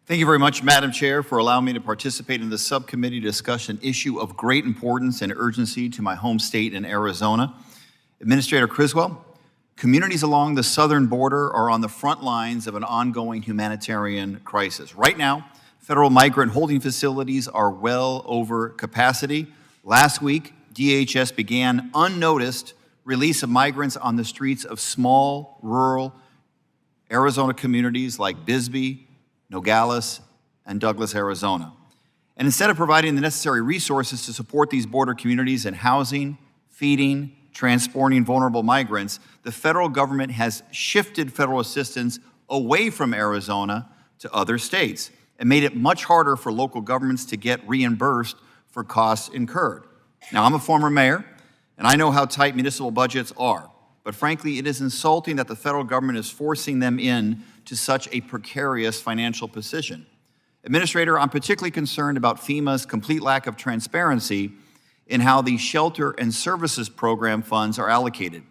Thank you very much, Madam Chair, for allowing me to participate in the subcommittee to discuss an issue of great importance and urgency to my home state in Arizona. Administrator Criswell, communities along the southern border are on the front lines of an ongoing humanitarian crisis. Right now, federal migrant holding facilities are well over capacity. Last week, DHS began unnoticed release of migrants on the streets of small, rural Arizona communities like Bisbee, Nogales, and Douglas, Arizona. And instead of providing the necessary resources to support these border communities in housing, feeding, transporting vulnerable migrants, the federal government has shifted federal assistance away from Arizona to other states and made it much harder for local governments to get reimbursed for costs incurred. Now, I'm a former mayor, and I know how tight municipal budgets are. But frankly, it is insulting that the federal government is forcing them in to such a precarious financial position. Administrator, I'm particularly concerned about FEMA's complete lack of transparency in how the Shelter and Services Program funds are allocated,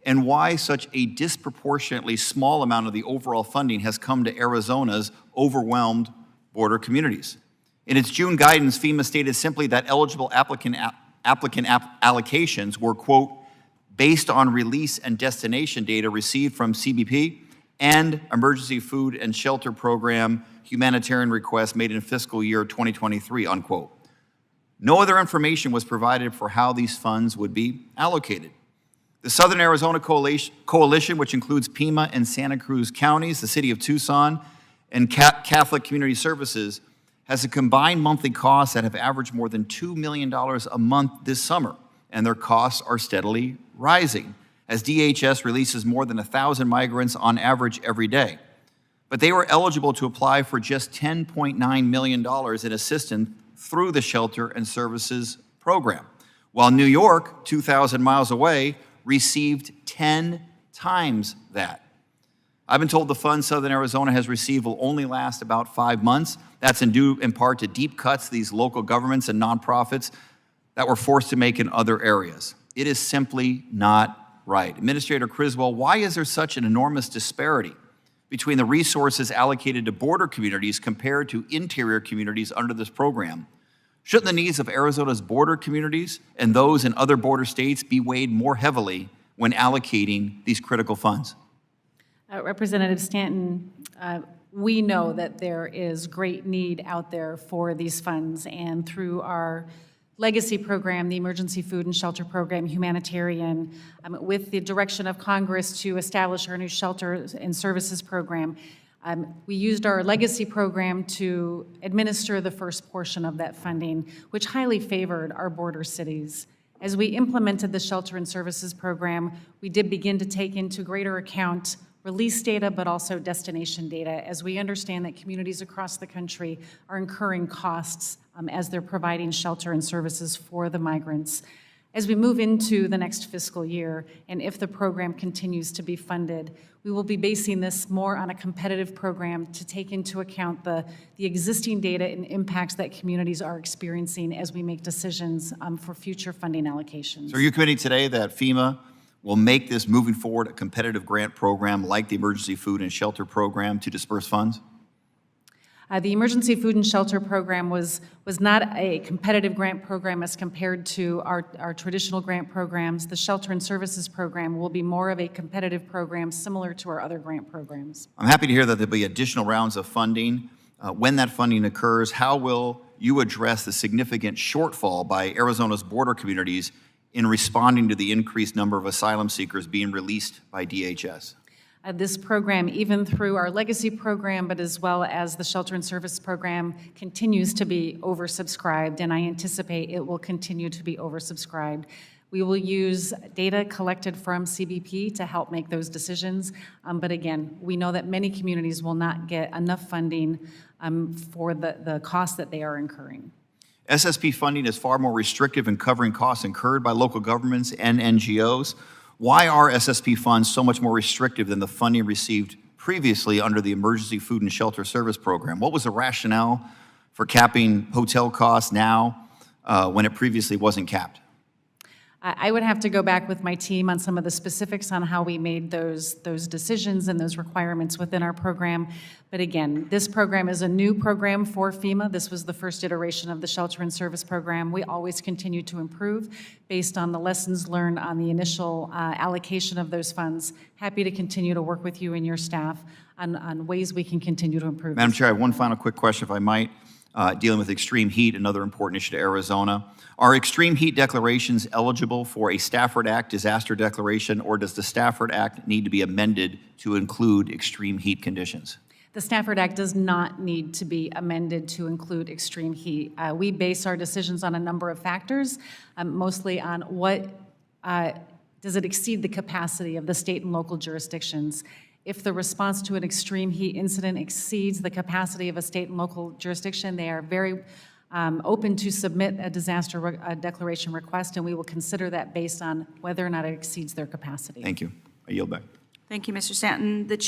and why such a disproportionately small amount of the overall funding has come to Arizona's overwhelmed border communities. In its June guidance, FEMA stated simply that eligible applicant allocations were, quote, based on release and destination data received from CBP and Emergency Food and Shelter Program humanitarian requests made in fiscal year 2023, unquote. No other information was provided for how these funds would be allocated. The Southern Arizona Coalition, which includes Pima and Santa Cruz counties, the city of Tucson, and Catholic Community Services, has a combined monthly costs that have averaged more than $2 million a month this summer, and their costs are steadily rising as DHS releases more than 1,000 migrants on average every day. But they were eligible to apply for just $10.9 million in assistance through the Shelter and Services Program, while New York, 2,000 miles away, received 10 times that. I've been told the funds Southern Arizona has received will only last about 5 months. That's due in part to deep cuts these local governments and nonprofits that were forced to make in other areas. It is simply not right. Administrator Criswell, why is there such an enormous disparity between the resources allocated to border communities compared to interior communities under this program? Shouldn't the needs of Arizona's border communities and those in other border states be weighed more heavily when allocating these critical funds? Representative Stanton, we know that there is great need out there for these funds, and through our legacy program, the Emergency Food and Shelter Program, humanitarian, with the direction of Congress to establish our new Shelter and Services Program, we used our legacy program to administer the first portion of that funding, which highly favored our border cities. As we implemented the Shelter and Services Program, we did begin to take into greater account release data, but also destination data, as we understand that communities across the country are incurring costs as they're providing shelter and services for the migrants. As we move into the next fiscal year, and if the program continues to be funded, we will be basing this more on a competitive program to take into account the existing data and impacts that communities are experiencing as we make decisions for future funding allocations. So are you committing today that FEMA will make this moving forward a competitive grant program like the Emergency Food and Shelter Program to disperse funds? The Emergency Food and Shelter Program was not a competitive grant program as compared to our traditional grant programs. The Shelter and Services Program will be more of a competitive program similar to our other grant programs. I'm happy to hear that there'll be additional rounds of funding. When that funding occurs, how will you address the significant shortfall by Arizona's border communities in responding to the increased number of asylum seekers being released by DHS? This program, even through our legacy program, but as well as the Shelter and Service Program, continues to be oversubscribed, and I anticipate it will continue to be oversubscribed. We will use data collected from CBP to help make those decisions, but again, we know that many communities will not get enough funding for the costs that they are incurring. SSP funding is far more restrictive in covering costs incurred by local governments and NGOs. Why are SSP funds so much more restrictive than the funding received previously under the Emergency Food and Shelter Service Program? What was the rationale for capping hotel costs now when it previously wasn't capped? I would have to go back with my team on some of the specifics on how we made those decisions and those requirements within our program. But again, this program is a new program for FEMA. This was the first iteration of the Shelter and Service Program. We always continue to improve based on the lessons learned on the initial allocation of those funds. Happy to continue to work with you and your staff on ways we can continue to improve. Madam Chair, I have one final quick question, if I might, dealing with extreme heat, another important issue to Arizona. Are extreme heat declarations eligible for a Stafford Act disaster declaration, or does the Stafford Act need to be amended to include extreme heat conditions? The Stafford Act does not need to be amended to include extreme heat. We base our decisions on a number of factors, mostly on what does it exceed the capacity of the state and local jurisdictions. If the response to an extreme heat incident exceeds the capacity of a state and local jurisdiction, they are very open to submit a disaster declaration request, and we will consider that based on whether or not it exceeds their capacity. Thank you. I yield back. Thank you, Mr. Stanton. The